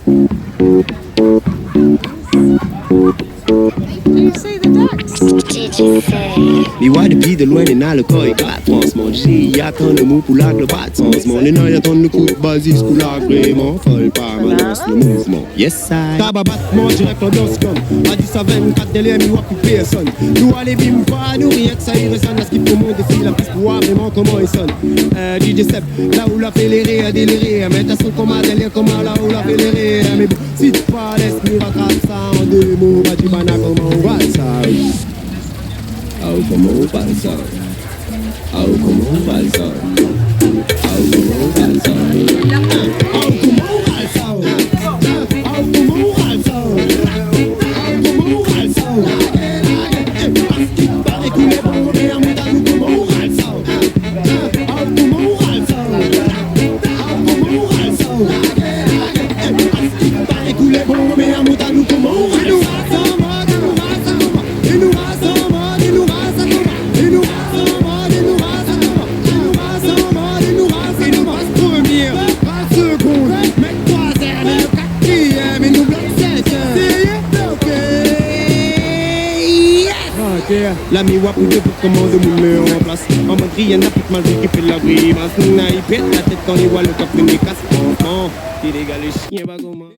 You see the ducks? DJ Sebb. Mais ouais, depuis de loin, les dans le corps éclate. Franchement, j'ai attend le mot pour la le bat. Sans mon les nains attendent le coup de basis pour la vraiment. Folle pas, balance le mouvement. Yes, I. Tabac battement direct en danse comme. À 10 à 24 délais, mais ouais, plus personne. Nous allez bim pas, nous rien que ça y résonne. À ce qu'il faut monter, c'est la piste pour voir vraiment comment il sonne. DJ Sebb, là où la fait les rires, délire. Mais t'as son comme un délire, comment là où la fait les rires. Mais bon, si tu pas laisse, nous rattrape ça en deux mots. Bah, tu vas comment on va ça. Oh, comment on va ça? Oh, comment on va ça? Oh, comment on va ça? Oh, comment on va ça? Oh, comment on va ça? Oh, comment on va ça? Parce qu'il paraît qu'il est bon, mais à mon talou, comment on va ça? Oh, comment on va ça? Oh, comment on va ça? Parce qu'il paraît qu'il est bon, mais à mon talou, comment on va ça? L'ami wap ou deux pour commander mon meilleur en place. En mode rien n'a plus mal qui fait la grimace. N'a il pète la tête quand il voit le coffre de mes casses. Enfant, il égale les chiens pas comment.